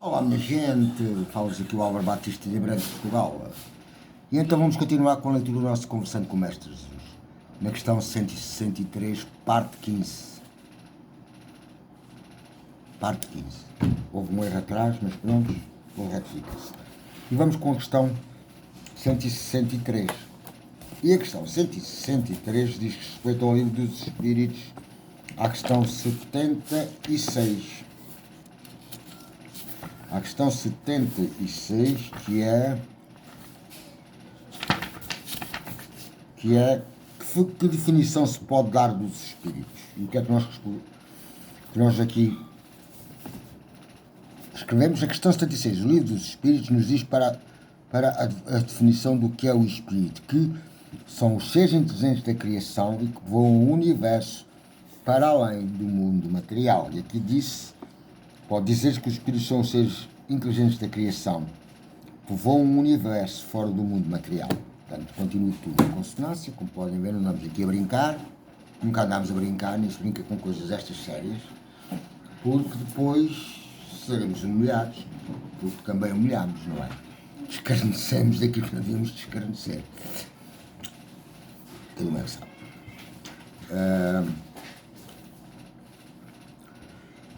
Olá, minha gente, fala-vos aqui o Álvaro Batista de Branco de Portugal. E então vamos continuar com a leitura do nosso Conversando com o Mestre Jesus, na questão 163, parte 15. Parte 15. Houve um erro atrás, mas pronto, ele retifica-se. E vamos com a questão 163. E a questão 163 diz respeito ao Livro dos Espíritos, à questão 76. A questão 76, que definição se pode dar dos espíritos? E o que é que nós aqui escrevemos? A questão 76, o Livro dos Espíritos nos diz para a definição do que é o espírito, que são os seres inteligentes da criação e que voam o universo para além do mundo material. E aqui pode dizer que os espíritos são os seres inteligentes da criação, que voam um universo fora do mundo material. Portanto, continua tudo em consonância, como podem ver, não andamos aqui a brincar, nunca andamos a brincar, nem se brinca com coisas destas sérias, porque depois seremos humilhados, porque também humilhamos, não é? Descarnecemos daquilo que não devíamos descarnecer. Todo mundo sabe.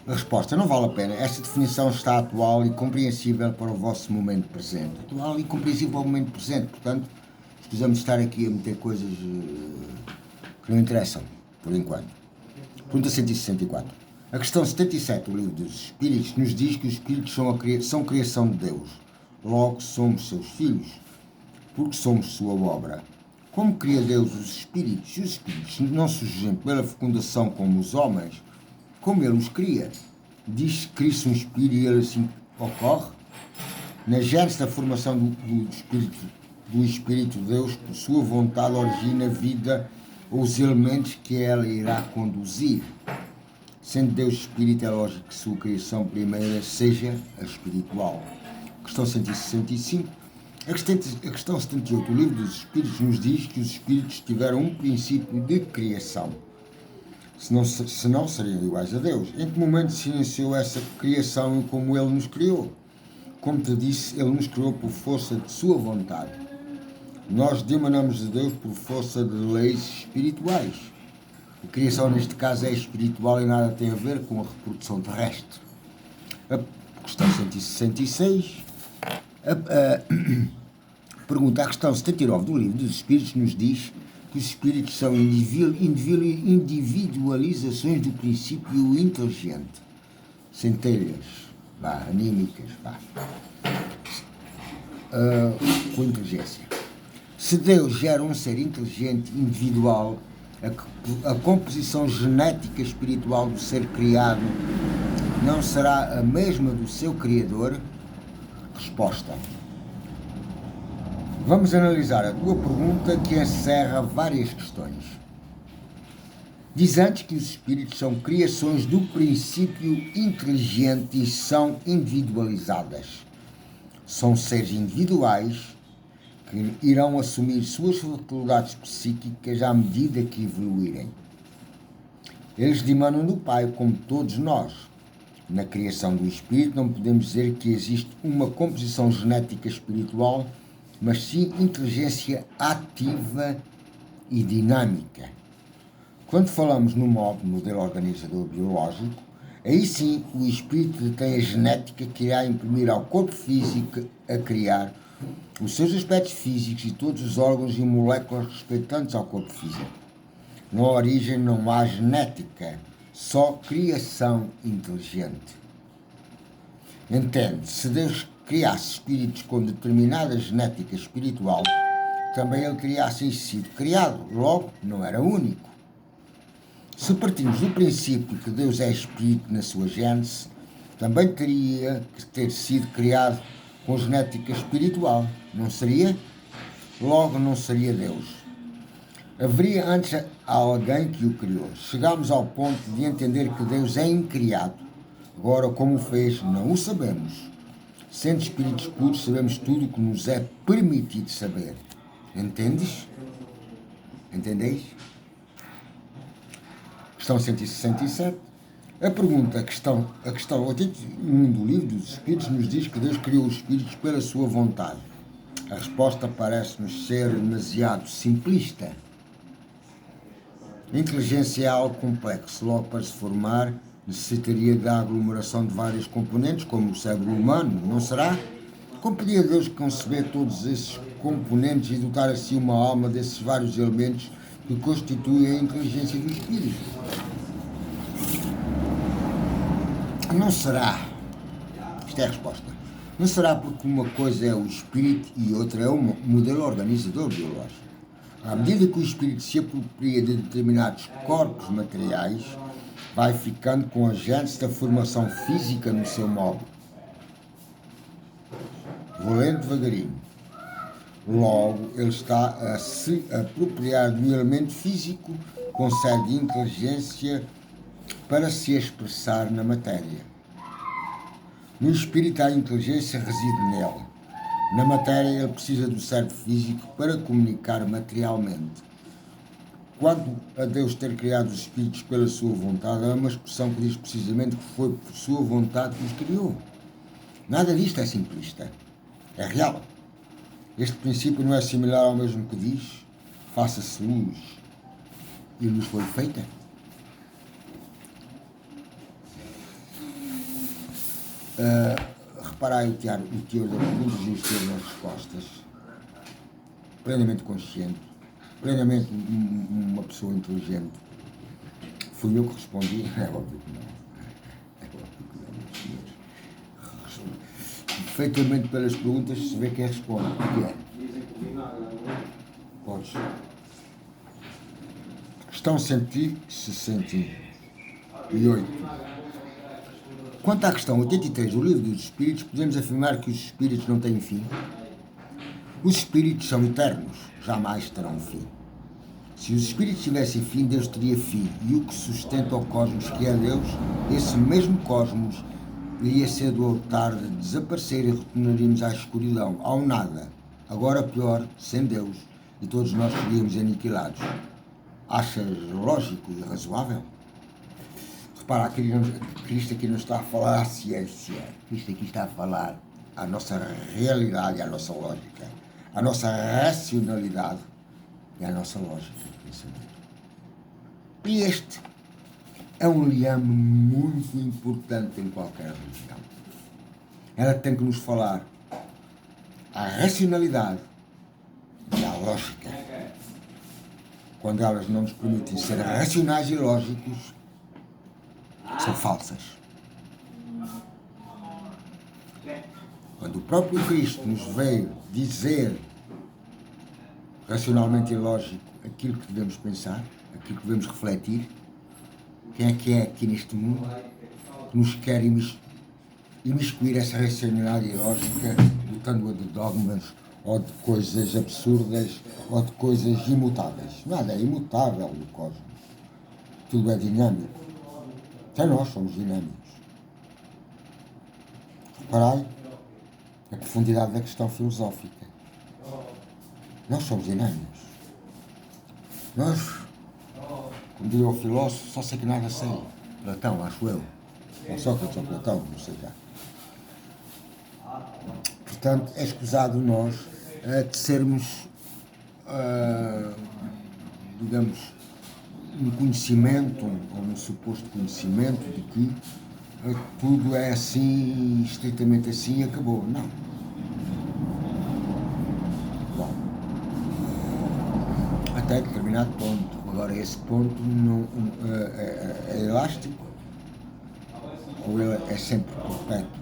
A resposta: não vale a pena. Esta definição está atual e compreensível para o vosso momento presente. Atual e compreensível para o momento presente. Portanto, precisamos estar aqui a meter coisas que não interessam, por enquanto. Pergunta 164. A questão 77 do Livro dos Espíritos nos diz que os espíritos são criação de Deus. Logo, somos seus filhos, porque somos sua obra. Como cria Deus os espíritos? Os espíritos não surgem pela fecundação como os homens, como ele os cria. Diz que cria-se um espírito e ele assim ocorre. Na gênese da formação do espírito de Deus, por sua vontade, origina a vida ou os elementos que ela irá conduzir. Sendo Deus espírito, é lógico que sua criação primeira seja a espiritual. Questão 165. A questão 78. O Livro dos Espíritos nos diz que os espíritos tiveram um princípio de criação. Senão seriam iguais a Deus. Em que momento se iniciou essa criação e como Ele nos criou? Como te disse, Ele nos criou por força de sua vontade. Nós dimanamos de Deus por força de leis espirituais. A criação, neste caso, é espiritual e nada tem a ver com a reprodução terrestre. A questão 166. Pergunta: a questão 79 do Livro dos Espíritos nos diz que os espíritos são individualizações do princípio inteligente. Centelhas, anímicas, com inteligência. Se Deus gera um ser inteligente individual, a composição genética espiritual do ser criado não será a mesma do seu Criador? Resposta: vamos analisar a tua pergunta, que encerra várias questões. Diz antes que os espíritos são criações do princípio inteligente e são individualizadas. São seres individuais que irão assumir suas faculdades psíquicas à medida que evoluírem. Eles dimanam do Pai, como todos nós. Na criação do espírito não podemos dizer que existe uma composição genética espiritual, mas sim inteligência ativa e dinâmica. Quando falamos no modelo organizador biológico, aí sim o espírito tem a genética que irá imprimir ao corpo físico a criar os seus aspectos físicos e todos os órgãos e moléculas respeitantes ao corpo físico. Na origem não há genética, só criação inteligente. Entende? Se Deus criasse espíritos com determinada genética espiritual, também ele teria sido criado, logo não era único. Se partimos do princípio que Deus é espírito na sua gênese, também teria que ter sido criado com genética espiritual, não seria? Logo não seria Deus. Haveria antes alguém que o criou. Chegámos ao ponto de entender que Deus é incriado. Agora, como o fez, não o sabemos. Sendo espíritos puros, sabemos tudo o que nos é permitido saber. Entendes? Entendeis? Questão 167. A questão 81 do livro dos Espíritos nos diz que Deus criou os Espíritos pela sua vontade. A resposta parece-nos ser demasiado simplista. A inteligência é algo complexo, logo para se formar necessitaria da aglomeração de vários componentes, como o cérebro humano, não será? Como podia Deus conceber todos esses componentes e dotar assim uma alma desses vários elementos que constituem a inteligência do espírito? Não será, isto é a resposta, não será porque uma coisa é o espírito e outra é o modelo organizador biológico. À medida que o espírito se apropria de determinados corpos materiais, vai ficando com agentes da formação física no seu modo. Vou lendo devagarinho. Logo, ele está a se apropriar do elemento físico com sede de inteligência para se expressar na matéria. No espírito, a inteligência reside nele. Na matéria, ele precisa do cérebro físico para comunicar materialmente. Quanto a Deus ter criado os espíritos pela sua vontade, é uma expressão que diz precisamente que foi por sua vontade que os criou. Nada disto é simplista. É real. Este princípio não é similar ao mesmo que diz: faça-se luz, e luz foi feita. Reparai o teor das perguntas e os teor das respostas. Plenamente consciente, plenamente uma pessoa inteligente. Fui eu que respondi? É óbvio que não. É óbvio que não, meus senhores. Perfeitamente pelas perguntas se vê quem responde. O que é? Podes. Questão 168. Quanto à questão 83 do Livro dos Espíritos, podemos afirmar que os espíritos não têm fim? Os espíritos são eternos, jamais terão fim. Se os espíritos tivessem fim, Deus teria fim, e o que sustenta o cosmos, que é Deus, esse mesmo cosmos, iria cedo ou tarde desaparecer e retornaríamos à escuridão, ao nada. Agora pior, sem Deus, e todos nós seríamos aniquilados. Achas lógico e razoável? Repara, Cristo aqui não está a falar à ciência, Cristo aqui está a falar à nossa realidade, à nossa lógica, à nossa racionalidade e à nossa lógica de pensamento. E este é um liame muito importante em qualquer religião. Ela tem que nos falar à racionalidade e à lógica. Quando elas não nos permitem ser racionais e lógicos, são falsas. Quando o próprio Cristo nos veio dizer racionalmente e lógico aquilo que devemos pensar, aquilo que devemos refletir, quem é aqui neste mundo que nos quer imiscuir essa racionalidade e lógica, dotando-a de dogmas ou de coisas absurdas ou de coisas imutáveis? Nada é imutável no cosmos. Tudo é dinâmico. Até nós somos dinâmicos. Reparai a profundidade da questão filosófica. Nós somos dinâmicos. Nós, como diria o filósofo, só sei que nada sei. Platão, acho eu. Ou Sócrates ou Platão, não sei cá. Portanto, é escusado nós tecermos, digamos, um conhecimento, ou um suposto conhecimento de que tudo é assim, estritamente assim, e acabou. Não. Bom, até determinado ponto. Agora, esse ponto não, é elástico ou ele é sempre perpétuo?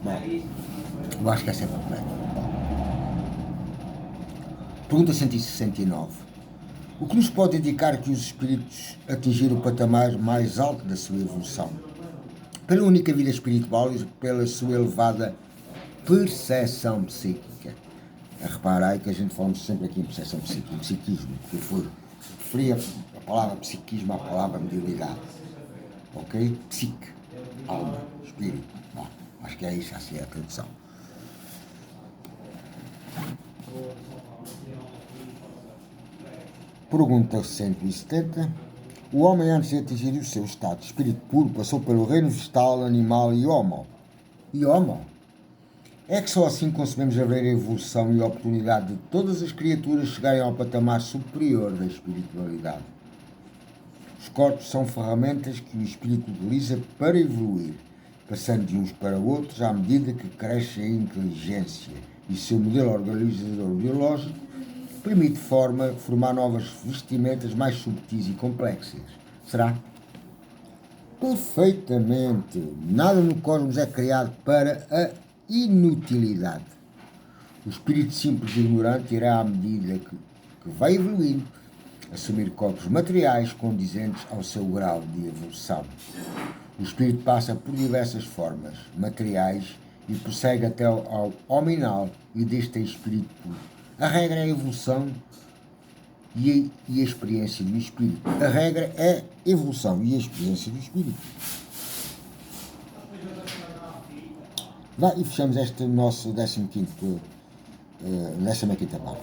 Bom, eu acho que é sempre perpétuo. Pergunta 169. O que nos pode indicar que os espíritos atingiram o patamar mais alto da sua evolução? Pela única vida espiritual e pela sua elevada percepção psíquica. Reparai que a gente falamos sempre aqui em percepção psíquica, em psiquismo, porque preferia a palavra psiquismo à palavra mediunidade. Ok? Psique, alma, espírito. Bom, acho que é isso, assim é a tradução. Pergunta 170. O homem, antes de atingir o seu estado de espírito puro, passou pelo reino vegetal, animal e homo. E homo? É que só assim concebemos a verdadeira evolução e a oportunidade de todas as criaturas chegarem ao patamar superior da espiritualidade. Os corpos são ferramentas que o espírito utiliza para evoluir, passando de uns para outros à medida que cresce a inteligência e seu modelo organizador biológico permite formar novas vestimentas mais subtis e complexas. Será? Perfeitamente. Nada no cosmos é criado para a inutilidade. O espírito simples e ignorante irá, à medida que vai evoluindo, assumir corpos materiais condizentes ao seu grau de evolução. O espírito passa por diversas formas materiais e prossegue até ao hominal e deste espírito puro. A regra é a evolução e a experiência do espírito. A regra é a evolução e a experiência do espírito. E fechamos este nosso 15ª parte.